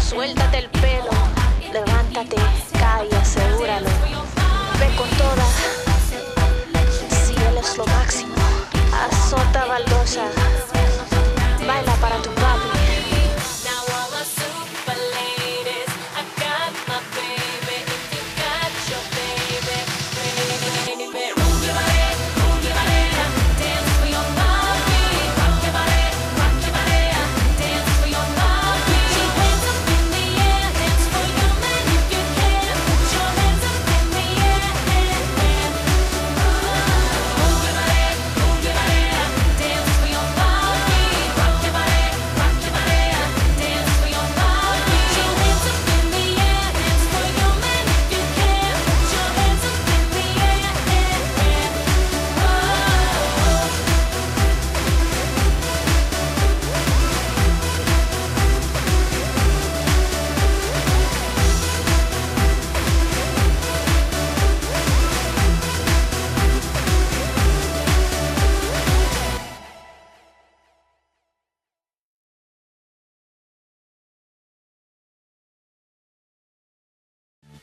Suéltate el pelo, levántate, cae, asegúralo. Ve con todas, si él es lo máximo. Azota baldosa, baila para tu papi.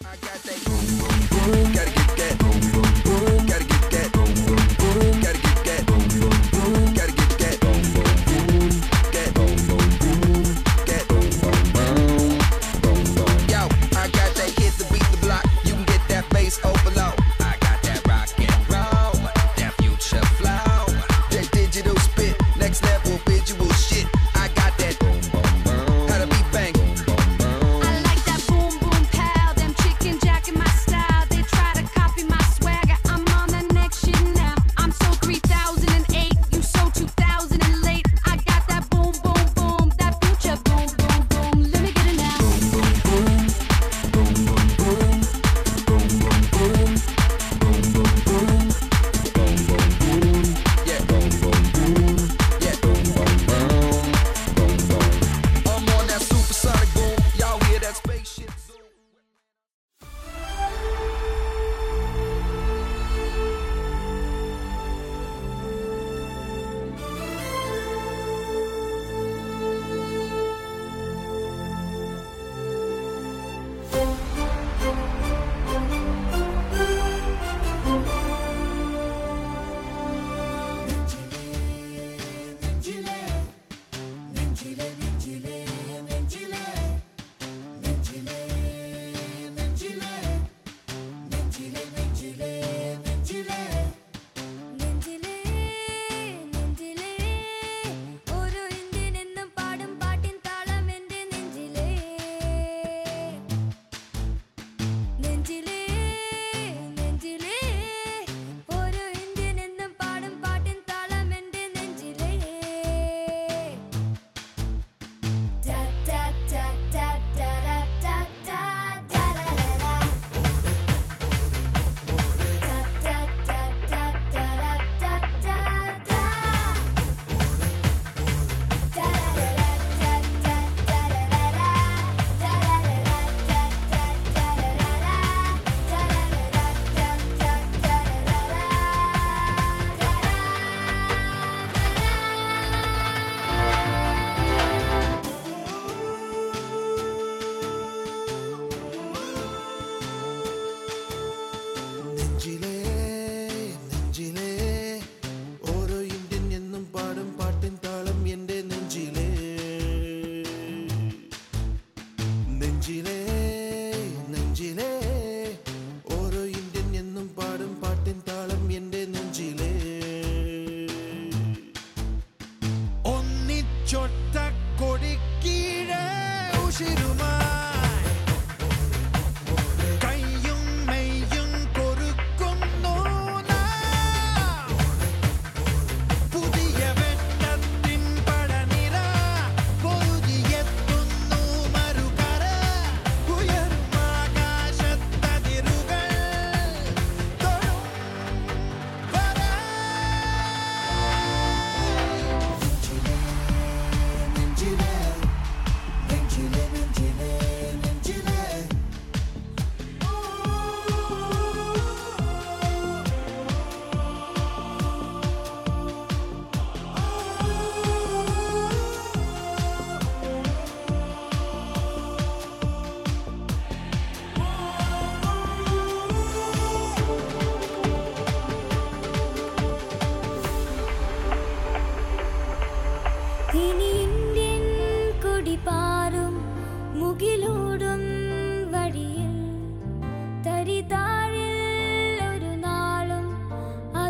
I got that boom boom boom, gotta get that boom boom boom, gotta get that boom boom boom, gotta get that boom boom boom, gotta get that boom boom boom, that boom boom boom, that boom boom boom, boom boom. Yo, I got that hit to beat the block, you can get that bass overload. I got that rock and roll, that future flow, that digital spit, next level visual shit. I got that boom boom boom, how to be bang.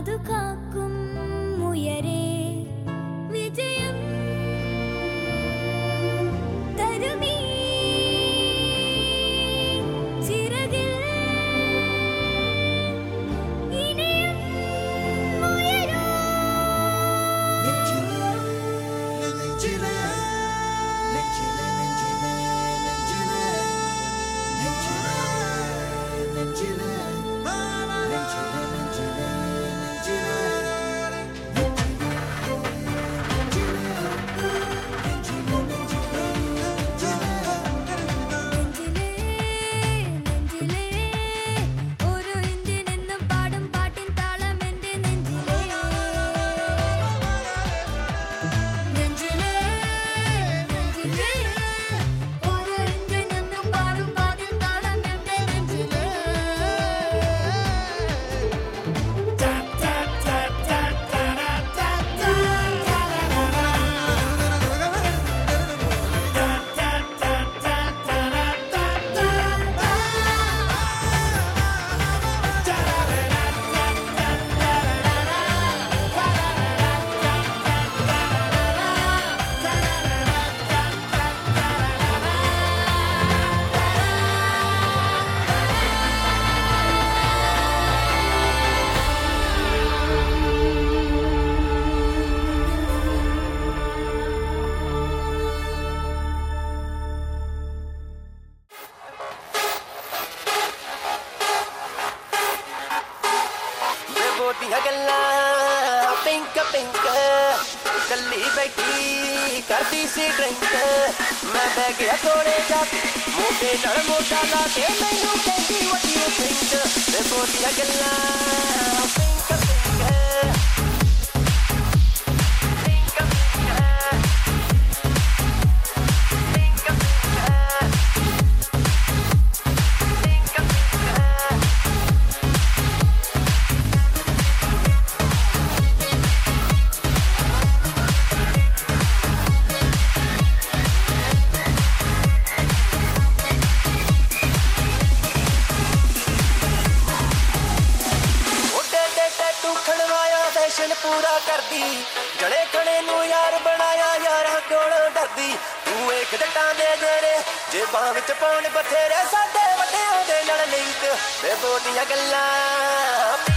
അതു കാക്കും ഉയരേ വിജയം തരുമീ ചിറകിൽ ഇനിയും ഉയരൂ ਦੀਆਂ ਗੱਲਾਂ pink pink ਕੱਲੀ ਬੈਠੀ ਕਰਦੀ ਸੀ ਡਰਿੰਕ ਮੈਂ ਬਹਿ ਗਿਆ ਥੋੜੇ ਜਾ ਮੋਢੇ ਨਾਲ ਮੋਢਾ ਲਾ ਕੇ ਮੈਨੂੰ ਕਹਿੰਦੀ what you think ਤੇ ਬੋਦੀਆਂ ਗੱਲਾਂ ਪਿੰਕ ਪਿੰਕ पूरा कर दी जड़े खड़े नू यार बनाया यारां कोलों डरदी तू एक जट्टां दे जेड़े जेबां विच पाउण बथेरे साडे वड्डिआं दे नाल लिंक ते बोलियां गल्लां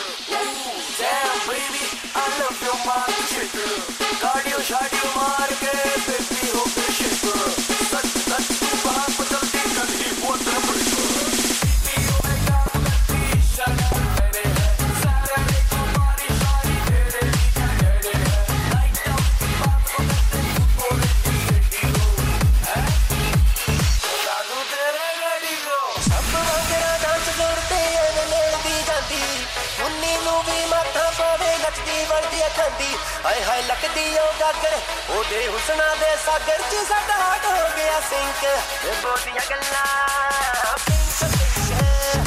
Damn baby, I love your mind shaker. Cardio shadio maar ke baby ho ke shaker. Sach sach tu baat badalti kadhi bahut rubber. Baby oh my god, baby shana mere hai. Sara ne tumhari shari tere dija tere hai. Light up baat badalti bole ready ho. Hai? Dalu tere ready ho. Sab wangera dance korte aine ledi jandi. उन्नी नू भी माथा पावे नचदी वलदी अखंदी हाय हाय लकदी ओ गागर ओदे हुसना दे सागर च साडा हाट हो गया सिंक ते बोलियां गल्लां पिंक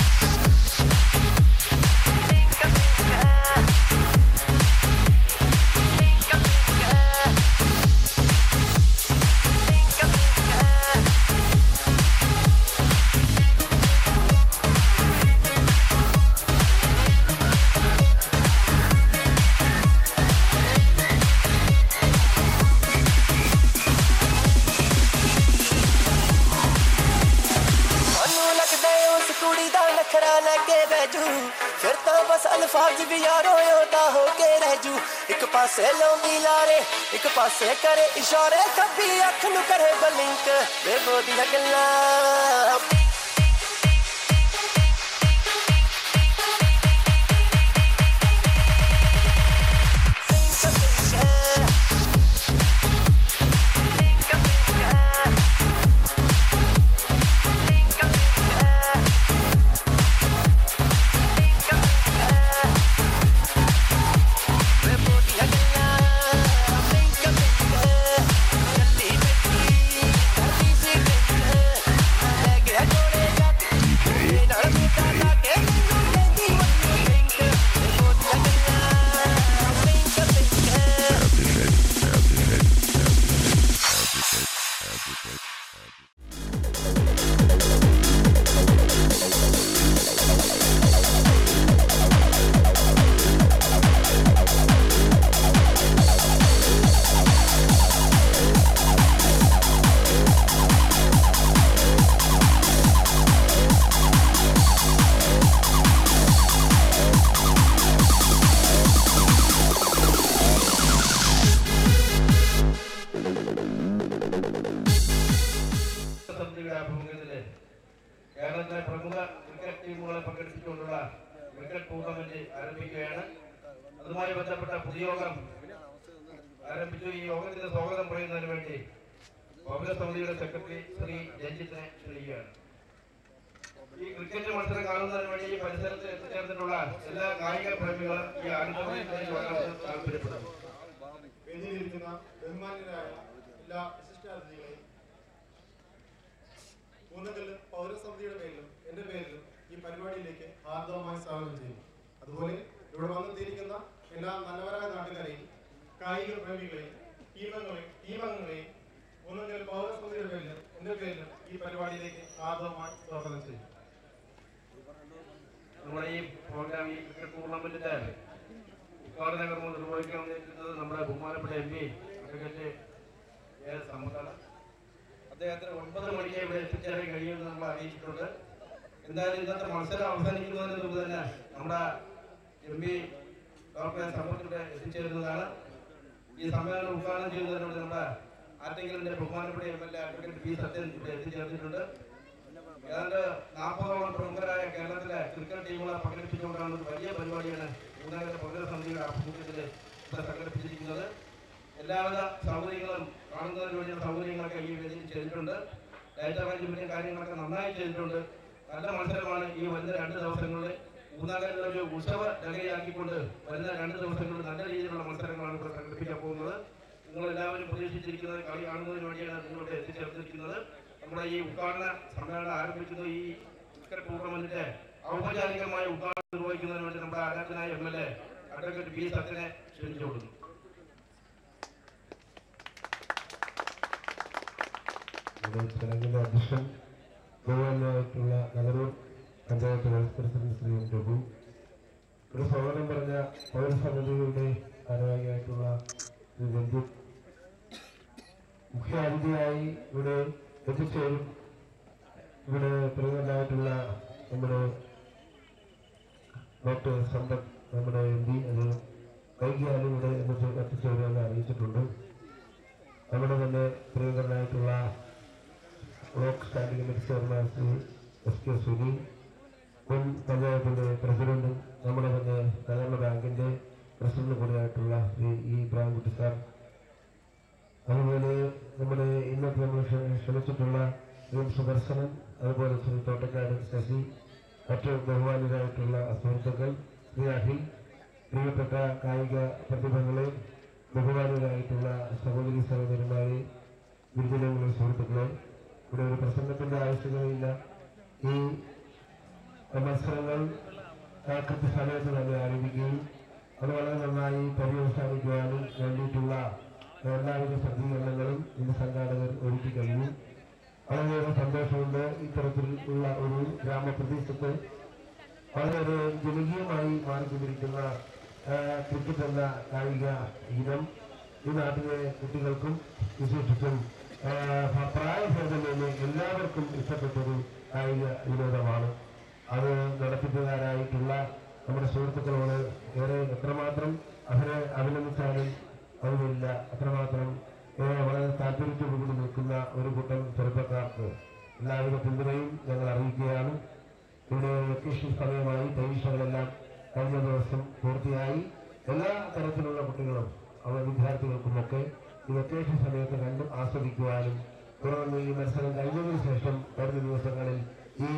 फिर तो बस अल्फाज भी यारो योदा हो के रहजू एक पासे लौंगी लारे एक पासे करे इशारे कभी अख नू करे बलिंक बेबोदियां गल्लां ആഭിമുഖ്യത്തിൽ കേരളത്തിലെ പ്രമുഖ ക്രിക്കറ്റ് ടീമുകളെ പങ്കെടുപ്പിച്ചുകൊണ്ടുള്ള ക്രിക്കറ്റ് ടൂർണമെന്റ് ആരംഭിക്കുകയാണ്. അതുമായി ബന്ധപ്പെട്ട പൊതുയോഗം ആരംഭിച്ചു. ഈ യോഗത്തിന് സ്വാഗതം പറയുന്നതിന് വേണ്ടി പൗരസമിതിയുടെ സെക്രട്ടറി ശ്രീ രഞ്ജിത്തിനെ ക്ഷണിക്കുകയാണ്. ഈ ക്രിക്കറ്റ് മത്സരം കാണുന്നതിന് വേണ്ടി ഈ പരിസരത്ത് എത്തിച്ചേർന്നിട്ടുള്ള എല്ലാ കായിക പ്രേമികളും ഈ ആനുകൂല്യത്തിലേക്ക് വരാൻ താല്പര്യപ്പെടുന്നു. വേദിയിലിരിക്കുന്ന ബഹുമാന്യരായ എല്ലാ വിശിഷ്ടാതിഥികളെയും മൂന്നകല്ല് പൗരസമിതിയുടെ പേരിലും എൻ്റെ പേരിലും ഈ പരിപാടിയിലേക്ക് ഹാർദവമായി സ്വാഗതം ചെയ്യുന്നു. അതുപോലെ ഇവിടെ വന്നെത്തിയിരിക്കുന്ന എല്ലാ നല്ലവരായ നാട്ടുകാരെയും കായിക പ്രേമികളെയും ടീമംഗങ്ങളെയും മൂന്നകല്ല് പൗരസമിതിയുടെ പേരിലും എൻ്റെ പേരിലും ഈ പരിപാടിയിലേക്ക് ഹാർദവമായി സ്വാഗതം ചെയ്യുന്നു. നമ്മുടെ ഈ പ്രോഗ്രാം ഈ ക്രിക്കറ്റ് ടൂർണമെന്റിന്റെ ഉദ്ഘാടന കർമ്മം നിർവഹിക്കാൻ വന്നിരിക്കുന്നത് നമ്മുടെ ബഹുമാനപ്പെട്ട MP അഡ്വക്കേറ്റ് A. സമ്പത്താണ്. അദ്ദേഹത്തിന് 9 മണിക്ക് ഇവിടെ എത്തിച്ചേരാൻ കഴിയുമെന്ന് നമ്മൾ അറിയിച്ചിട്ടുണ്ട്. എന്തായാലും ഇന്നത്തെ മത്സരം അവസാനിക്കുന്നതിന് മുമ്പ് തന്നെ നമ്മുടെ MP ഡോക്ടർ സമ്പത്ത് ഇവിടെ എത്തിച്ചേരുന്നതാണ്. ഈ സമ്മേളനം ഉദ്ഘാടനം ചെയ്യുന്നതിനോട് നമ്മുടെ ആറ്റിങ്ങലിന്റെ ബഹുമാനപ്പെട്ട MLA അഡ്വക്കേറ്റ് P. സത്യൻ ഇവിടെ എത്തിച്ചേർന്നിട്ടുണ്ട്. ഏതാണ്ട് 40ഓളം പ്രമുഖരായ കേരളത്തിലെ ക്രിക്കറ്റ് ടീമുകളെ പങ്കെടുപ്പിച്ചുകൊണ്ടാണ് ഒരു വലിയ പരിപാടിയാണ് മൂന്നാമത്തെ പൗരസമിതിയുടെ ആഭിമുഖ്യത്തിൽ ഇവിടെ സംഘടിപ്പിച്ചിരിക്കുന്നത്. എല്ലാവിധ സൗകര്യങ്ങളും കാണുന്നതിന് വേണ്ടിയുള്ള സൗകര്യങ്ങളൊക്കെ ഈ വേദിയിൽ ചെയ്തിട്ടുണ്ട്. ലൈറ്റ് അറേഞ്ച്മെന്റും കാര്യങ്ങളൊക്കെ നന്നായി ചെയ്തിട്ടുണ്ട്. നല്ല മത്സരമാണ് ഈ വരുന്ന 2 ദിവസങ്ങളിൽ മൂന്നാമത്തെ ഒരു ഉത്സവ ലഹരിയാക്കിക്കൊണ്ട് വരുന്ന 2 ദിവസങ്ങളിൽ നല്ല രീതിയിലുള്ള മത്സരങ്ങളാണ് ഇവിടെ സംഘടിപ്പിക്കാൻ പോകുന്നത്. നിങ്ങളെല്ലാവരും പ്രതീക്ഷിച്ചിരിക്കുന്നത് കളി കാണുന്നതിന് വേണ്ടിയാണ് നിങ്ങളിവിടെ എത്തിച്ചേർന്നിരിക്കുന്നത്. നമ്മുടെ ഈ ഉദ്ഘാടന സമ്മേളനം ആരംഭിക്കുന്ന ഈ ക്രിക്കറ്റ് ടൂർണമെന്റിന്റെ ഔപചാരികമായ ഉദ്ഘാടനം നിർവഹിക്കുന്നതിന് വേണ്ടി നമ്മുടെ ആരാധനായ MLA അഡ്വക്കേറ്റ് P. സത്യനെ ക്ഷണിച്ചു കൊടുക്കുന്നു. ചടങ്ങിന്റെ അധ്യക്ഷൻ ബഹുമാന്യനായിട്ടുള്ള നഗരൂർ പഞ്ചായത്ത് വൈസ് പ്രസിഡന്റ് ശ്രീ പ്രഭു, ഇവിടെ സ്വാഗതം പറഞ്ഞ പൗരസമിതിയുടെ ഭാരവാഹിയായിട്ടുള്ള ശ്രീ രഞ്ജിത്ത്, മുഖ്യ അതിഥിയായി ഇവിടെ എത്തിച്ചേരും ഇവിടെ പ്രമുഖനായിട്ടുള്ള നമ്മുടെ ഡോക്ടർ സമ്പത്ത്, നമ്മുടെ MP, അത് വൈകിയാലും ഇവിടെ എത്തിച്ചേരുമെന്ന് അറിയിച്ചിട്ടുണ്ട്. നമ്മുടെ തന്നെ പ്രിയങ്കരനായിട്ടുള്ള block standing committee chairman Shri SK Sunil, മുൻ പഞ്ചായത്തിന്റെ പ്രസിഡന്റും നമ്മുടെ തന്നെ സഹകരണ ബാങ്കിന്റെ പ്രസിഡന്റ് കൂടിയായിട്ടുള്ള ശ്രീ ഇബ്രാഹിംകുട്ടി സാർ, അതുപോലെ നമ്മുടെ ഇന്നത്തെ നമ്മൾ ക്ഷണിച്ചിട്ടുള്ള സുദർശനൻ, അതുപോലെ ശ്രീ തോട്ടക്കാട് ശശി, മറ്റു ബഹുമാന്യരായിട്ടുള്ള സുഹൃത്തുക്കൾ, ശ്രീ അഖിൽ, പ്രിയപ്പെട്ട കായിക പ്രതിഭകളെ, ബഹുമാന്യരായിട്ടുള്ള സഹോദരി സഹോദരന്മാരെ, ഗുരുജനങ്ങളെ, സുഹൃത്തുക്കളെ, ഇവിടെ ഒരു പ്രസംഗത്തിന്റെ ആവശ്യകതയില്ല. ഈ മത്സരങ്ങൾ കൃത്യസമയത്ത് തന്നെ ആരംഭിക്കുകയും അത് വളരെ നന്നായി പര്യവസാനിക്കുവാനും വേണ്ടിയിട്ടുള്ള എല്ലാവിധ സജ്ജീകരണങ്ങളും ഇന്ന് സംഘാടകർ ഒരുക്കി കഴിഞ്ഞു. വളരെയേറെ സന്തോഷമുണ്ട്. ഇത്തരത്തിലുള്ള ഒരു ഗ്രാമപ്രദേശത്ത് വളരെ ജനകീയമായി മാറിക്കൊണ്ടിരിക്കുന്ന ക്രിക്കറ്റ് എന്ന കായിക ഇനം ഈ നാട്ടിലെ കുട്ടികൾക്കും വിശേഷിച്ചും പ്രായഭേദമേന്യേ എല്ലാവർക്കും ഇഷ്ടപ്പെട്ടൊരു കായിക വിനോദമാണ്. അത് നടത്തിപ്പുകാരായിട്ടുള്ള നമ്മുടെ സുഹൃത്തുക്കളോട് ഏറെ എത്രമാത്രം അവരെ അഭിനന്ദിച്ചാലും അതുമില്ല. അത്രമാത്രം വളരെ താല്പര്യത്തോടുകൂടി നിൽക്കുന്ന ഒരു കൂട്ടം ചെറുപ്പക്കാർക്ക് എല്ലാവിധ പിന്തുണയും ഞങ്ങൾ അറിയിക്കുകയാണ്. ഇവിടെ വെക്കേഷൻ സമയമായി പരീക്ഷകളെല്ലാം കഴിഞ്ഞ ദിവസം പൂർത്തിയായി. എല്ലാ തരത്തിലുള്ള കുട്ടികളും വിദ്യാർത്ഥികൾക്കുമൊക്കെ ഈ വെക്കേഷൻ സമയത്ത് കണ്ടും ആസ്വദിക്കുവാനും തുടർന്ന് ഈ മത്സരം കഴിഞ്ഞതിനു ശേഷം വരുന്ന ദിവസങ്ങളിൽ ഈ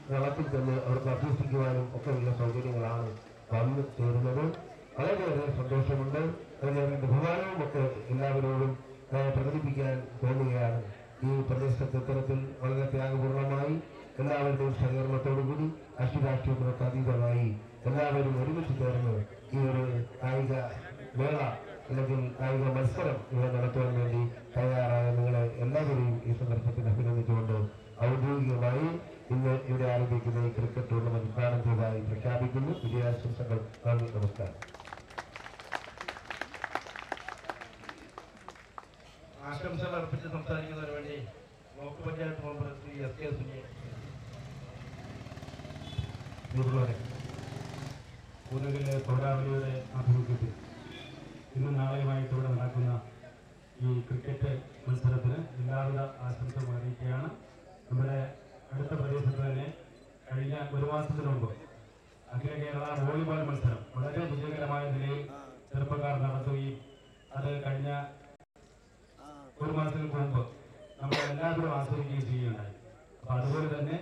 കളത്തിൽ തന്നെ അവർക്ക് അഭ്യസിക്കുവാനും ഒക്കെയുള്ള സൗകര്യങ്ങളാണ് വന്നു ചേരുന്നത്. വളരെയേറെ സന്തോഷമുണ്ട്. വളരെയേറെ ബഹുമാനവും ഒക്കെ എല്ലാവരോടും പ്രകടിപ്പിക്കാൻ തോന്നുകയാണ്. ഈ പ്രദേശത്ത് ഇത്തരത്തിൽ വളരെ ത്യാഗപൂർണമായി എല്ലാവരുടെയും സഹകരണത്തോടുകൂടി രാഷ്ട്രീയങ്ങൾക്ക് അതീതമായി എല്ലാവരും ഒരുമിച്ച് ചേർന്ന് ഈ ഒരു കായിക മേള അല്ലെങ്കിൽ കായിക മത്സരം ഇവിടെ നടത്തുവാൻ വേണ്ടി തയ്യാറായ നിങ്ങളെ എല്ലാവരെയും ഈ സന്ദർഭത്തിൽ അഭിനന്ദിച്ചുകൊണ്ട് ഔദ്യോഗികമായി ഇന്ന് ഇവിടെ ആരംഭിക്കുന്ന ഈ ക്രിക്കറ്റ് ടൂർണമെന്റ് ഉദ്ഘാടനം ചെയ്തതായി പ്രഖ്യാപിക്കുന്നു. വിജയാശംസകൾ. നന്ദി, നമസ്കാരം. ആശംസകൾ അർപ്പിച്ച് സംസാരിക്കുന്നതിന് വേണ്ടി block panchayat member Shri SK Sunil. കൂനകലെ പൗരാവലിയുടെ ആഭിമുഖ്യത്തിൽ ഇന്നും നാളെയുമായിട്ട് ഇവിടെ നടക്കുന്ന ഈ ക്രിക്കറ്റ് മത്സരത്തിന് എല്ലാവിധ ആശംസകളും അറിയിക്കുകയാണ്. നമ്മുടെ അടുത്ത പ്രദേശത്ത് തന്നെ കഴിഞ്ഞ ഒരു മാസത്തിന് മുമ്പ് അഖില കേരള വോളിബോൾ മത്സരം വളരെ വിജയകരമായ നിലയിൽ ചെറുപ്പക്കാർ നടത്തുകയും അത് കഴിഞ്ഞ ഒരു മാസത്തിന് മുമ്പ് നമ്മൾ എല്ലാവരും ആസ്വദിക്കുകയും ചെയ്യുകയുണ്ടായി. അപ്പൊ അതുപോലെ തന്നെ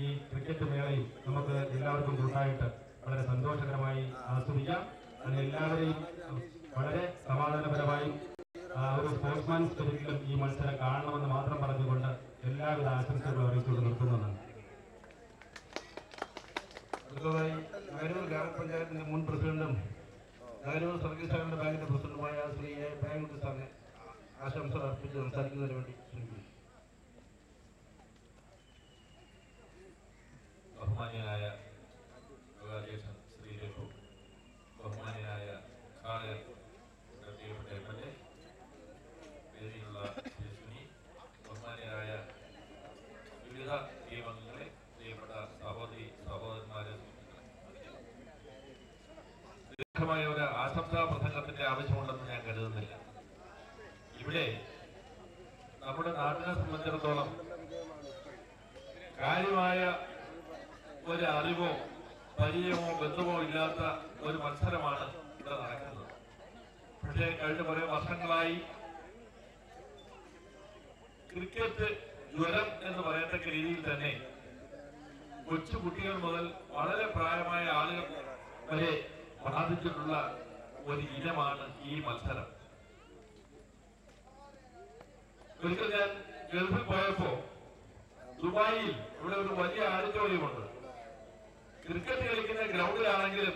ഈ ക്രിക്കറ്റ് മേളയും നമുക്ക് എല്ലാവർക്കും കൂട്ടായിട്ട് വളരെ സന്തോഷകരമായി ആസ്വദിക്കാം. അതിന് എല്ലാവരെയും വളരെ സമാധാനപരമായി ഒരു സ്പോർട്സ്മാൻ സ്പിരിറ്റിലും ഈ മത്സരം കാണണമെന്ന് മാത്രം പറഞ്ഞുകൊണ്ട് എല്ലാവിധ ആശംസകളും അറിയിച്ചുകൊണ്ട് നിർത്തുന്നതാണ്. അടുത്തതായി നഗരൂർ ഗ്രാമപഞ്ചായത്തിന്റെ മുൻ പ്രസിഡന്റും നഗരൂർ സർവീസ് സഹകരണ ബാങ്കിന്റെ പ്രസിഡന്റുമായ ശ്രീ എ ബാങ്കുട്ടി സാറിനെ ആശംസകൾ അർപ്പിച്ച് സംസാരിക്കുന്നതിന് വേണ്ടി ശ്രമിക്കുന്നു. ബഹുമാന്യനായ യോഗാധ്യക്ഷൻ ശ്രീ രഘു, ബഹുമാന്യനായ ഖാദർ, പ്രിയപ്പെട്ട എംഎൽഎ, വേദിയിലുള്ള ശ്രീ സുനി, ബഹുമാന്യരായ വിവിധ ടീമംഗങ്ങളെ, പ്രിയപ്പെട്ട സഹോദരി സഹോദരന്മാരെ, ദീർഘമായ ഒരു ആശംസാ പ്രസംഗത്തിന്റെ ആവശ്യമുണ്ടെന്ന് ഞാൻ കരുതുന്നില്ല. ഇവിടെ നമ്മുടെ നാട്ടിനെ സംബന്ധിച്ചിടത്തോളം കാര്യമായ ഒരു അറിവോ പരിചയമോ ബന്ധമോ ഇല്ലാത്ത ഒരു മത്സരമാണ് ഇവിടെ നടക്കുന്നത്. പക്ഷേ കഴിഞ്ഞ കുറെ വർഷങ്ങളായി ക്രിക്കറ്റ് ജ്വരം എന്ന് പറയത്തക്ക രീതിയിൽ തന്നെ കൊച്ചു കുട്ടികൾ മുതൽ വളരെ പ്രായമായ ആളുകൾ വരെ ബാധിച്ചിട്ടുള്ള ഒരു ഇനമാണ് ഈ മത്സരം. ഒരിക്കൽ ഞാൻ ഗൾഫിൽ പോയപ്പോ ദുബായിൽ ഇവിടെ ഒരു വലിയ ഓഡിറ്റോറിയമുണ്ട്. ക്രിക്കറ്റ് കളിക്കുന്ന ഗ്രൗണ്ടിലാണെങ്കിലും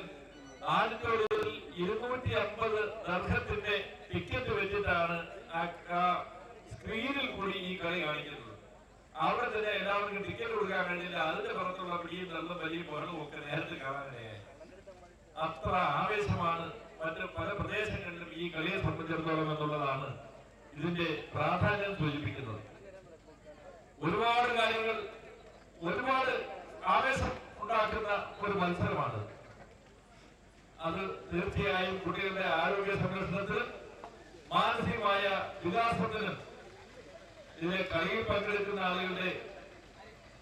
ഓഡിറ്റോറിയത്തിൽ 250 ദർഹത്തിന്റെ ടിക്കറ്റ് വെച്ചിട്ടാണ് ആ സ്ക്രീനിൽ കൂടി ഈ കളി കാണിക്കുന്നത്. അവിടെ തന്നെ എല്ലാവർക്കും ടിക്കറ്റ് കൊടുക്കാൻ കഴിഞ്ഞില്ല. അതിന്റെ പുറത്തുള്ള പിടിയും തള്ളും വലിയ പുറവും ഒക്കെ നേരത്തെ കാണാനിടയായി. അത്ര ആവേശമാണ് മറ്റ് പല പ്രദേശങ്ങളിലും ഈ കളിയെ സംബന്ധിച്ചിടത്തോളം എന്നുള്ളതാണ് ഇതിന്റെ പ്രാധാന്യം സൂചിപ്പിക്കുന്നത്. ഒരുപാട് കാര്യങ്ങൾ, ഒരുപാട് ആവേശം ഉണ്ടാക്കുന്ന ഒരു മത്സരമാണ്. അത് തീർച്ചയായും കുട്ടികളുടെ ആരോഗ്യ സംരക്ഷണത്തിനും മാനസികമായ വികാസത്തിനും ഇതിലെ കളിയിൽ പങ്കെടുക്കുന്ന ആളുകളുടെ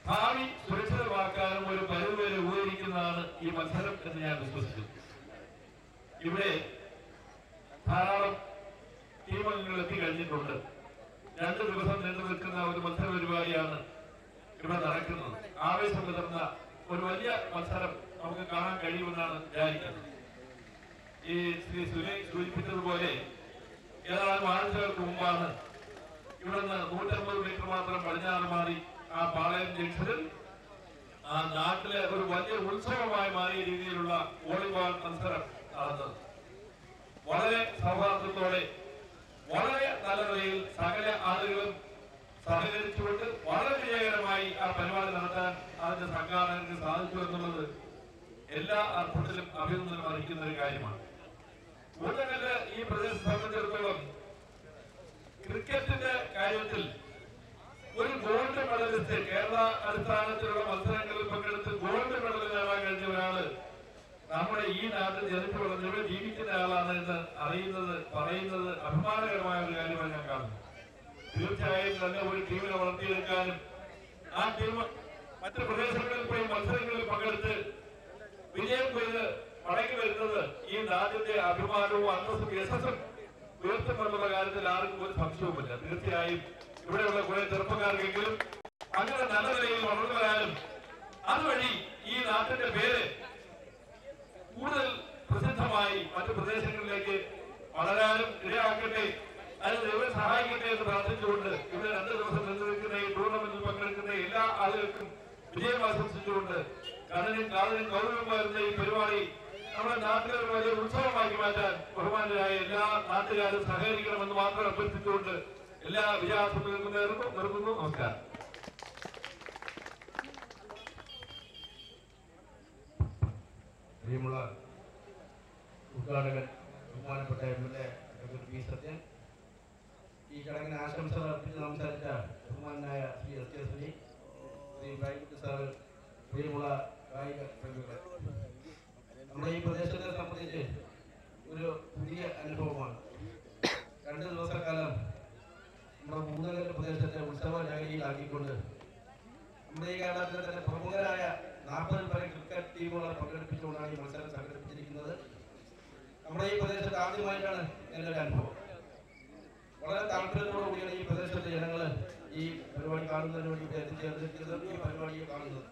ഭാവി സുരക്ഷിതമാക്കാനും ഒരു പരിധിവരെ ഉപകരിക്കുന്നതാണ് ഈ മത്സരം എന്ന് ഞാൻ വിശ്വസിക്കുന്നു. ഇവിടെ ധാരാളം ടീമംഗങ്ങൾ എത്തിക്കഴിഞ്ഞിട്ടുണ്ട്. 2 ദിവസം നീണ്ടു നിൽക്കുന്ന ഒരു മത്സര പരിപാടിയാണ് ഇവിടെ നടക്കുന്നത്. ആവേശം വിതർന്ന ഒരു വലിയ മത്സരം നമുക്ക് കാണാൻ കഴിയുമെന്നാണ് വിചാരിക്കുന്നത്. ഈ ശ്രീ സുനി സൂചിപ്പിച്ചതുപോലെ ഏതാനും ആഴ്ചകൾക്ക് മുമ്പാണ് ഇവിടുന്ന് 150 മീറ്റർ മാത്രം പടിഞ്ഞാറ് മാറി ആ പാളയം ജംഗ്ഷനിൽ ആ നാട്ടിലെ ഒരു വലിയ ഉത്സവമായി മാറിയ രീതിയിലുള്ള വോളിബോൾ മത്സരം നടന്നത്. വളരെ സൗഹാർദ്ദത്തോടെ, വളരെ നല്ല നിലയിൽ സകല ആളുകളും സഹകരിച്ചുകൊണ്ട് വളരെ വിജയകരമായി ആ പരിപാടി നടത്താൻ അതിന്റെ സംഘാടകർക്ക് സാധിച്ചു എന്നുള്ളത് എല്ലാ അർത്ഥത്തിലും അഭിനന്ദനം അറിയിക്കുന്ന ഒരു കാര്യമാണ്. കൂടുതൽ ഈ പ്രദേശത്തെ സംബന്ധിച്ചിടത്തോളം ക്രിക്കറ്റിന്റെ കാര്യത്തിൽ ഒരു ഗോൾഡ് മെഡലിസ്റ്റ്, കേരള അടിസ്ഥാനത്തിലുള്ള മത്സരങ്ങളിൽ പങ്കെടുത്ത് ഗോൾഡ് മെഡൽ നേടാൻ കഴിഞ്ഞ ഒരാള് നമ്മുടെ ഈ നാട്ടിൽ ജനിച്ചു വളർന്നിവിടെ ജീവിക്കുന്ന ആളാണ് എന്ന് അറിയുന്നത്, പറയുന്നത് അഭിമാനകരമായ ഒരു കാര്യമായി ഞാൻ കാണുന്നു. തീർച്ചയായും തന്നെ ഒരു ടീമിനെ വളർത്തിയെടുക്കാനും ആ ടീം മറ്റു പ്രദേശങ്ങളിൽ പോയി മത്സരങ്ങളിൽ പങ്കെടുത്ത് വിജയം കൊയ്ത് മടങ്ങി വരുന്നത് ഈ നാടിന്റെ അഭിമാനവും അന്തസ്സും യശസ്സും ഉയർത്തുമെന്നുള്ള കാര്യത്തിൽ ആർക്കും ഒരു സംശയവുമില്ല. തീർച്ചയായും ഇവിടെയുള്ള കുറെ ചെറുപ്പക്കാർക്കെങ്കിലും അങ്ങനെ നല്ല നിലയിൽ വളർന്നു വരാനും അതുവഴി ഈ നാട്ടിന്റെ പേര് കൂടുതൽ പ്രസിദ്ധമായി മറ്റു പ്രദേശങ്ങളിലേക്ക് വളരാനും ഇടയാക്കട്ടെ, അതിന് ദൈവം സഹായിക്കട്ടെ എന്ന് പ്രാർത്ഥിച്ചുകൊണ്ട് ഇവിടെ 2 ദിവസം നിലനിൽക്കുന്ന ഈ ടൂർണമെന്റിൽ പങ്കെടുക്കുന്ന എല്ലാ ആളുകൾക്കും വിജയം ആശംസിച്ചുകൊണ്ട് കടനും കാതനും കൗതുകം വരുന്ന ഈ പരിപാടി നമ്മുടെ നാട്ടിലെ ഒരു വലിയ ഉത്സവമാക്കി മാറ്റാൻ ബഹുമാനരായ എല്ലാ നാട്ടുകാരും സഹകരിക്കണമെന്ന് മാത്രം അഭ്യർത്ഥിച്ചുകൊണ്ട് എല്ലാ വിജയാശംസകൾക്കും നിർത്തുന്നു. നമസ്കാരം. പ്രിയമുള്ള ഉദ്ഘാടകൻ ബഹുമാനപ്പെട്ട എംഎൽഎ ഡോക്ടർ പി സത്യൻ, ഈ ചടങ്ങിന് ആശംസകൾ അർപ്പിച്ച് സംസാരിച്ച ബഹുമാനായ Shri S K Suni, Shri Bankutty sir, പ്രിയമുള്ള കായിക പ്രതിനിധികൾ, നമ്മുടെ ഈ പ്രദേശത്തെ സംബന്ധിച്ച് ഒരു പുതിയ അനുഭവമാണ്. 2 ദിവസക്കാലം നമ്മുടെ മൂന്നകര പ്രദേശത്തെ ഉത്സവ നഗരിയിലാക്കിക്കൊണ്ട് നമ്മുടെ ഈ കേരളത്തിലെ തന്നെ പ്രമുഖരായ 40 പേരെ ക്രിക്കറ്റ് ടീമുകളെ പങ്കെടുപ്പിച്ചുകൊണ്ടാണ് ഈ മത്സരം സംഘടിപ്പിച്ചിരിക്കുന്നത്. നമ്മുടെ ഈ പ്രദേശത്ത് ആദ്യമായിട്ടാണ് എൻ്റെ ഒരു അനുഭവം. വളരെ താല്പര്യത്തോടു കൂടിയാണ് ഈ പ്രദേശത്തെ ജനങ്ങൾ ഈ പരിപാടി കാണുന്നതിന് വേണ്ടി എത്തിച്ചേർന്നിരിക്കുന്നത്, ഈ പരിപാടിയെ കാണുന്നത്.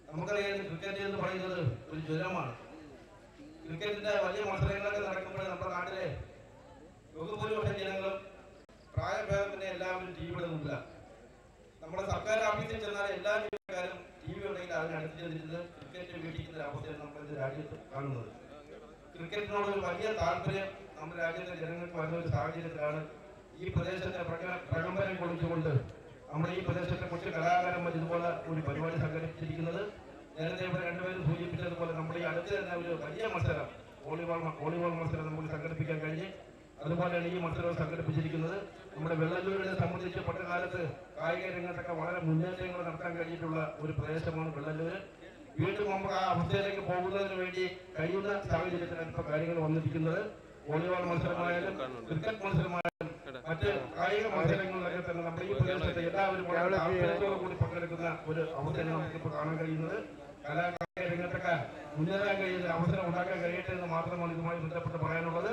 നമുക്കറിയാം ക്രിക്കറ്റ് എന്ന് പറയുന്നത് ഒരു ജ്വരമാണ്. ക്രിക്കറ്റിന്റെ വലിയ മത്സരങ്ങളൊക്കെ നടക്കുമ്പോൾ നമ്മുടെ നാട്ടിലെ ബഹുഭൂരിപക്ഷം ജനങ്ങളും പ്രായഭേദത്തിന്റെ എല്ലാവരും ടിവിയുടെ മുമ്പിലാണ്. നമ്മുടെ സർക്കാർ ഓഫീസിൽ ചെന്നാൽ എല്ലാ ജീവനക്കാരും ടി വി ഉണ്ടെങ്കിൽ അതിനടുത്ത് ചെന്നിരുന്നത് ക്രിക്കറ്റ് വീക്ഷിക്കുന്ന ഒരു അവസ്ഥയാണ് നമ്മൾ ഇന്ന് രാജ്യത്ത് കാണുന്നത്. ക്രിക്കറ്റിനോടൊരു വലിയ താല്പര്യം നമ്മുടെ രാജ്യത്തെ ജനങ്ങൾക്ക് വരുന്ന ഒരു സാഹചര്യത്തിലാണ് ഈ പ്രദേശത്തെ പ്രകമ്പനം കൊടുത്തുകൊണ്ട് നമ്മുടെ ഈ പ്രദേശത്തെ കുറച്ച് കലാകാരന്മാർ ഇതുപോലെ ഒരു പരിപാടി സംഘടിപ്പിച്ചിരിക്കുന്നത്. നേരത്തെ ഇവിടെ രണ്ടുപേരും സൂചിപ്പിച്ചതുപോലെ നമ്മുടെ ഈ അടുത്ത് തന്നെ ഒരു വലിയ മത്സരം വോളിബോൾ മത്സരം നമുക്ക് സംഘടിപ്പിക്കാൻ കഴിഞ്ഞ് അതുപോലെയാണ് ഈ മത്സരം സംഘടിപ്പിച്ചിരിക്കുന്നത്. നമ്മുടെ വെള്ളല്ലൂരിനെ സംബന്ധിച്ച് പണ്ടുകാലത്ത് കായിക രംഗത്തൊക്കെ വളരെ മുന്നേറ്റങ്ങൾ നടത്താൻ കഴിഞ്ഞിട്ടുള്ള ഒരു പ്രദേശമാണ് വെള്ളല്ലൂര്. വീണ്ടും നമുക്ക് ആ അവസ്ഥയിലേക്ക് പോകുന്നതിന് വേണ്ടി കഴിയുന്ന സാഹചര്യത്തിലാണ് ഇപ്പോൾ കാര്യങ്ങൾ വന്നിരിക്കുന്നത്. വോളിബോൾ മത്സരമായാലും ക്രിക്കറ്റ് മത്സരമായാലും മറ്റ് കായിക മത്സരങ്ങളിലൊക്കെ തന്നെ നമ്മുടെ ഈ പ്രദേശത്തെ എല്ലാവരും വളരെ താല്പര്യത്തോടു കൂടി പങ്കെടുക്കുന്ന ഒരു അവസരം നമുക്കിപ്പോൾ കാണാൻ കഴിയുന്നത്. കലാകായിക രംഗത്തൊക്കെ മുന്നേറാൻ കഴിയുന്ന അവസരം ഉണ്ടാക്കാൻ കഴിയട്ടെ എന്ന് മാത്രമാണ് ഇതുമായി ബന്ധപ്പെട്ട് പറയാനുള്ളത്.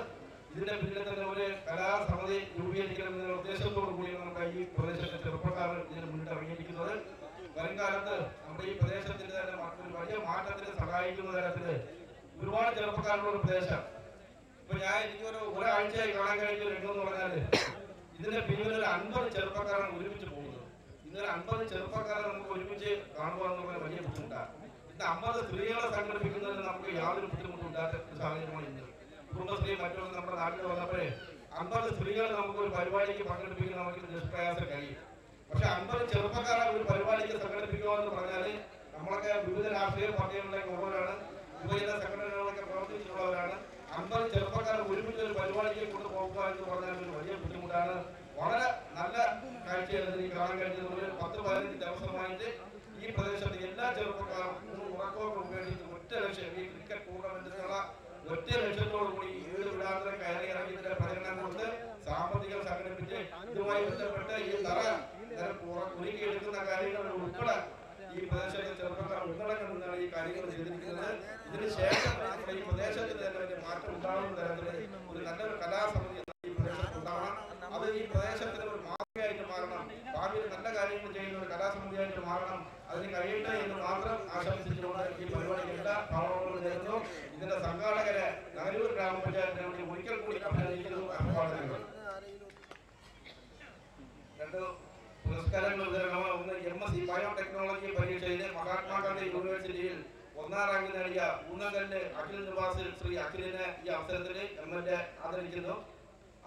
ഇതിന്റെ പിന്നിൽ തന്നെ ഒരു കലാസമിതി രൂപീകരിക്കണമെന്ന ഉദ്ദേശത്തോടു കൂടിയാണ് നമ്മുടെ ഈ പ്രദേശത്തെ ചെറുപ്പക്കാർ ഇതിന് മുന്നിട്ട് ഇറങ്ങിയിരിക്കുന്നത്. വരുംകാലത്ത് നമ്മുടെ ഈ പ്രദേശത്തിന്റെ തന്നെ ഒരു വലിയ മാറ്റത്തിന് സഹായിക്കുന്ന തരത്തിൽ ഒരുപാട് ചെറുപ്പക്കാരുടെ ഒരു പ്രദേശം. ഇപ്പൊ എനിക്കൊരു ഒരാഴ്ചയായി കാണാൻ കഴിഞ്ഞ രംഗം എന്ന് പറഞ്ഞാല് ഇതിന്റെ പിന്നിൽ ഒരു 50 ചെറുപ്പക്കാരാണ് ഒരുമിച്ച് പോകുന്നത്. ഇന്നൊരു 50 ചെറുപ്പക്കാരെ നമുക്ക് ഒരുമിച്ച് കാണുക എന്ന് പറഞ്ഞാൽ വലിയ ബുദ്ധിമുട്ടാണ്. ഇന്ന് 50 സ്ത്രീകളെ സംഘടിപ്പിക്കുന്നതിന് നമുക്ക് യാതൊരു ബുദ്ധിമുട്ടും ഇല്ലാത്ത സാഹചര്യമാണ് ഇന്ന്. കുടുംബശ്രീ മറ്റൊന്ന് നമ്മുടെ നാട്ടിൽ വന്നപ്പോഴേ 50 സ്ത്രീകളെ നമുക്ക് ഒരു പരിപാടിക്ക് പങ്കെടുപ്പിക്കാൻ നമുക്ക് നിഷ്പ്രയാസം കഴിയും. പക്ഷെ 50 ചെറുപ്പക്കാരെ ഒരു പരിപാടിക്ക് സംഘടിപ്പിക്കുക എന്ന് പറഞ്ഞാൽ നമ്മളൊക്കെ വിവിധ രാഷ്ട്രീയ പാർട്ടികളിലേക്ക് ഉള്ളവരാണ്, യുവജന സംഘടനകളൊക്കെ പ്രവർത്തിച്ചിട്ടുള്ളവരാണ്. 50 ചെറുപ്പക്കാരെ ഒരുമിച്ച് ഒരു പരിപാടിക്ക് കൊണ്ടുപോകുക എന്ന് പറഞ്ഞാൽ ഒരു വലിയ ബുദ്ധിമുട്ടാണ്. വളരെ നല്ല കാഴ്ചയായിരുന്നു ഈ കാണാൻ കഴിഞ്ഞത്. ഒരു 10-15 ദിവസമായിട്ട് ഈ പ്രദേശത്തെ എല്ലാ ചെറുപ്പക്കാരും ഉറക്കമൊക്കെ ഉപയോഗിച്ച് ഒറ്റ ലക്ഷ്യം, ഈ ക്രിക്കറ്റ് ടൂർണമെന്റിനുള്ള ഒറ്റ ലക്ഷ്യത്തോടു കൂടി 7 വിടാന്തരം കയറി ഇറങ്ങിയതിന്റെ പ്രകടനം കൊണ്ട് സാമ്പത്തികം സംഘടിപ്പിച്ച് ഇതുമായി ബന്ധപ്പെട്ട് ഈ തറ ഒരുക്കിയെടുക്കുന്ന കാര്യങ്ങൾ ഉൾപ്പെടെ ഈ പ്രദേശത്തെ ചെറുപ്പക്കാർ ഉൾനടക്കം നിന്നാണ് ഈ കാര്യങ്ങൾ ചെയ്തിരിക്കുന്നത്. ഇതിനുശേഷം നമ്മുടെ ഈ പ്രദേശത്തിന് തന്നെ വലിയ മാറ്റം ഉണ്ടാകുന്ന തരത്തിൽ ഒരു നല്ലൊരു കലാസമിതി ഈ പ്രദേശത്ത് ഉണ്ടാവണം. അത് ഈ പ്രദേശത്തിന് ഒരു മാതൃകയായിട്ട് മാറണം. ഭാവിയിൽ നല്ല കാര്യങ്ങൾ ചെയ്യുന്ന ഒരു കലാസമിതിയായിട്ട് മാറണം. അതിന് കഴിയട്ടെ എന്ന് മാത്രം ആശംസിച്ചുകൊണ്ട് ഈ പരിപാടിക്ക് എല്ലാ ഭാവങ്ങളും നേരുന്നു. ഇതിന്റെ സംഘാടകരെ നഗരൂർ ഗ്രാമപഞ്ചായത്തിനെ വേണ്ടി ഒരിക്കൽ കൂടി അഭിനന്ദിക്കുന്നു. അഭിവാദനങ്ങൾ. 2 പുരസ്കാരങ്ങൾ വിതരണം. ഒന്ന് MSc ബയോടെക്നോളജി പരീക്ഷയിൽ മഹാത്മാഗാന്ധി യൂണിവേഴ്സിറ്റിയിൽ 1ാം റാങ്ക് നേടിയ ഊന്നങ്കല്ല് അഖിൽ നിവാസിൽ ശ്രീ അഖിലിനെ ഈ അവസരത്തിൽ MLA ആദരിക്കുന്നു.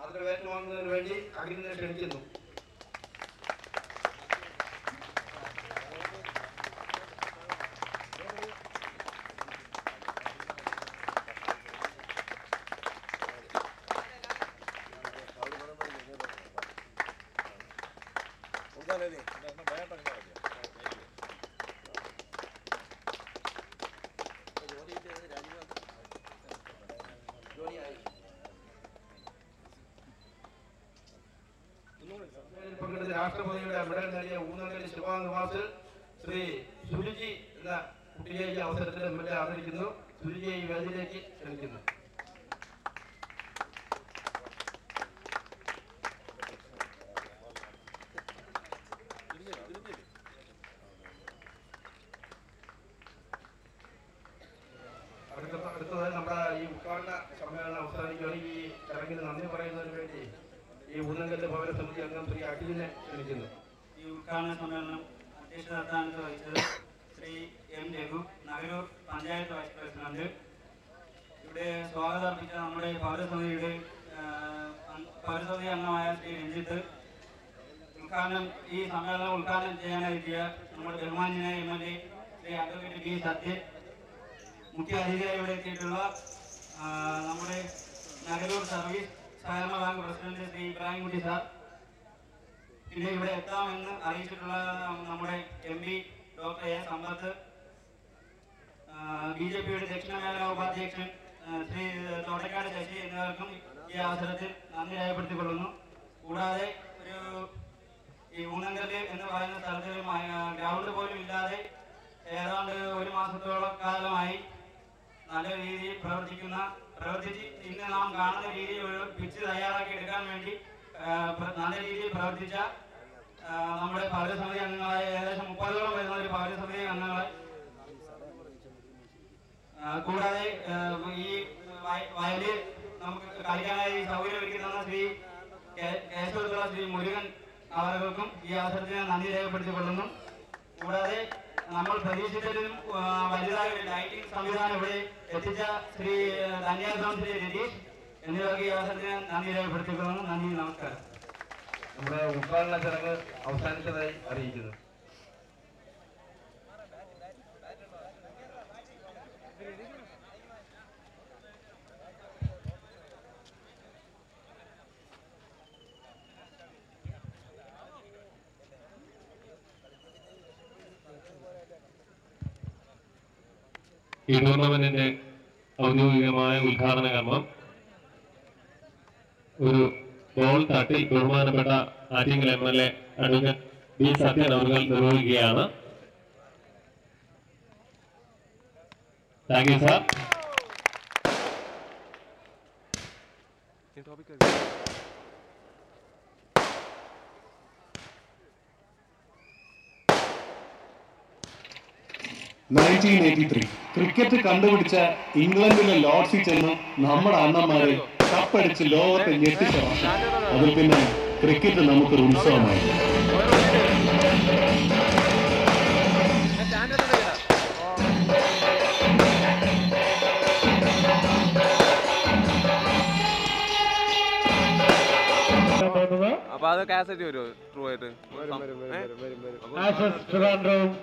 ആദരവ് ഏറ്റുവാങ്ങുന്നതിന് വേണ്ടി അഖിലിനെ ക്ഷണിക്കുന്നു. പങ്കെടുത്ത രാഷ്ട്രപതിയുടെ മെഡൽ നേടിയ ഊന്നങ്കല്ല് ശിവനിവാസിൽ ശ്രീ സുരുചി എന്ന കുട്ടിയെ ഈ അവസരത്തിൽ MLA ആദരിക്കുന്നു. സുരുചിയെ ഈ വേദിയിലേക്ക് ക്ഷണിക്കുന്നു. അടുത്തത് നമ്മുടെ ഈ ഉദ്ഘാടന സമ്മേളനം അവസാനിക്കുകയാണ്. ഈ ചടങ്ങിന് നന്ദി പറയുന്നതിന് വേണ്ടി ഈ ഊന്നങ്കല്ല് പൗരസമിതി അംഗം ശ്രീ അഖിലിനെ ക്ഷണിക്കുന്നു. ഈ ഉദ്ഘാടന സമ്മേളനം അധ്യക്ഷത സ്ഥാനത്ത് വഹിച്ചത് Shri M. Raghu, Nagaroor panchayat vice president. ഇവിടെ സ്വാഗതം അർപ്പിച്ച നമ്മുടെ പൗരസമിതി അംഗമായ ശ്രീ രഞ്ജിത്ത്, ഈ സമ്മേളനം ഉദ്ഘാടനം ചെയ്യാനെത്തിയ നമ്മുടെ ബഹുമാന്യനായ MLA Shri advocate B. Sathyan, മുഖ്യ അതിഥിയായി ഇവിടെ എത്തിയിട്ടുള്ള നമ്മുടെ നഗരൂർ സർവീസ് സഹകരണ bank president Shri Ibrahimkutty sir, പിന്നെ ഇവിടെ എത്താമെന്ന് അറിയിച്ചിട്ടുള്ള നമ്മുടെ MP ഡോക്ടർ A. സമ്പത്ത്, BJPയുടെ ദക്ഷിണ മേഖല ഉപാധ്യക്ഷൻ ശ്രീ തോട്ടക്കാട് ശശി എന്നിവർക്കും ഈ അവസരത്തിൽ നന്ദി രേഖപ്പെടുത്തിക്കൊള്ളുന്നു. കൂടാതെ ഈ ഊന്നങ്കല്ല് എന്ന് പറയുന്ന സ്ഥലത്ത് ഗ്രൗണ്ട് പോലും ഏതാണ്ട് ഒരു മാസത്തോളം കാലമായി നല്ല രീതിയിൽ പ്രവർത്തിച്ച് ഇന്ന് നാം കാണുന്ന രീതിയിൽ ഒരു പിച്ച് തയ്യാറാക്കി എടുക്കാൻ വേണ്ടി നല്ല രീതിയിൽ പ്രവർത്തിച്ച നമ്മുടെ പൗരസമിതി അംഗങ്ങളായ ഏകദേശം 30ഓളം വരുന്ന ഒരു പൗരസമിതി അംഗങ്ങളെ കൂടാതെ ഈ വയലിൽ നമുക്ക് കളിക്കാനായി സൗകര്യം ഒരുക്കുന്ന ശ്രീ കേശവത്തുള്ള ശ്രീ മുരുകൻ അവർക്കും ഈ അവസരത്തിന് നന്ദി രേഖപ്പെടുത്തിക്കൊള്ളുന്നു. കൂടാതെ നമ്മൾ പ്രതീക്ഷിച്ചതിലും വലുതായ ഒരു ലൈറ്റിംഗ് സംവിധാനം ഇവിടെ എത്തിച്ച ശ്രീ ധന്യാസം ശ്രീ രതീഷ് എന്നിവർക്ക് ഈ അവസരത്തിന് നന്ദി രേഖപ്പെടുത്തിക്കൊള്ളുന്നു. നന്ദി, നമസ്കാരം. നമ്മുടെ ഉദ്ഘാടന ചടങ്ങ് അവസാനിച്ചതായി അറിയിക്കുന്നു. ഈ ടൂർണമെന്റിന്റെ ഔദ്യോഗികമായ ഉദ്ഘാടന കർമ്മം ഒരു ബോൾ തട്ടി ബഹുമാനപ്പെട്ട Attingal MLA advocate B Sathyan അവർ നിർവഹിക്കുകയാണ്. Thank you sir. ക്രിക്കറ്റ് കണ്ടുപിടിച്ച ഇംഗ്ലണ്ടിലെ ലോർഡ്സിൽ ചെന്ന് നമ്മുടെ അണ്ണന്മാരെ കപ്പടിച്ച് ലോകത്തെ ഞെട്ടിച്ച വർഷം. അതിൽ പിന്നെ ക്രിക്കറ്റ് നമുക്കൊരു ഉത്സവമായി. അപ്പൊ അത് കാസറ്റ് വരുമോ ട്രൂ ആയിട്ട്?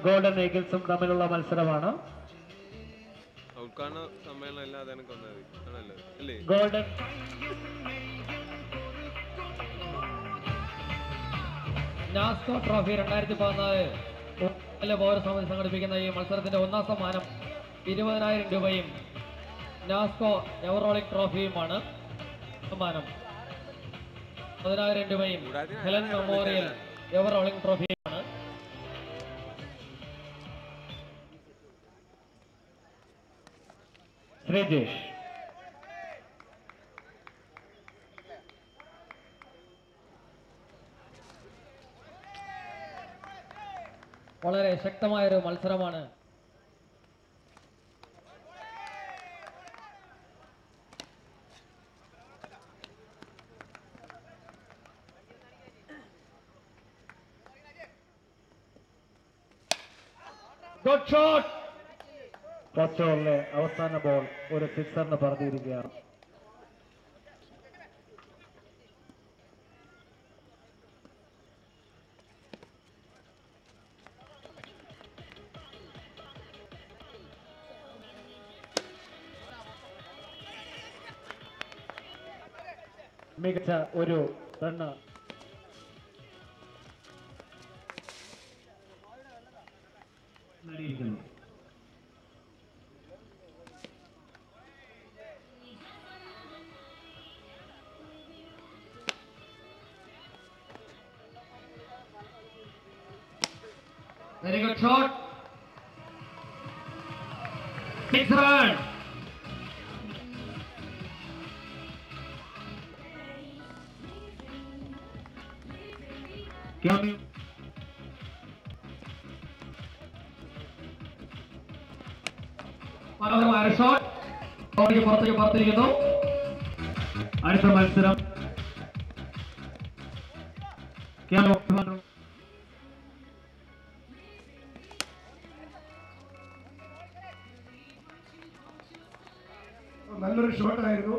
ഗോൾഡൻ ഈഗിൾസും തമ്മിലുള്ള മത്സരമാണ്. ഉദ്ഘാടന സമ്മേളനം അല്ലാതെ എനിക്ക് വന്നത് അല്ലേ? ഗോൾഡൻ നാസ്കോ ട്രോഫി 2014 പൗരസമിതി സംഘടിപ്പിക്കുന്ന ഈ മത്സരത്തിന്റെ ഒന്നാം സമ്മാനം 20,000 രൂപയും നാസ്കോ എവറോളിംഗ് ട്രോഫിയുമാണ്. സമ്മാനം 10,000 രൂപയും ഹെലൻ മെമ്മോറിയൽ എവറോളിംഗ് ട്രോഫിയുമാണ്. ശ്രീജേഷ് വളരെ ശക്തമായൊരു മത്സരമാണ്. Good shot. ഫസ്റ്റ് ഓവറിലെ അവസാന ബോൾ ഒരു സിക്സറിന് പറഞ്ഞിരിക്കുകയാണ്. മികച്ച ഒരു റണ്ണ് നേടിയിരിക്കുന്നു. Very good shot. 6 runs. മനോഹരമായ ഷോട്ട് പുറത്തേക്ക് പറത്തിരിക്കുന്നു. അടുത്ത മത്സരം നല്ലൊരു ഷോട്ടായിരുന്നു.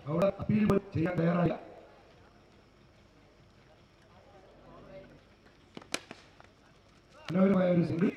അവിടെ അപ്പീൽ ചെയ്യാൻ തയ്യാറായി. മനോഹരമായ ഒരു സിംഗിൾ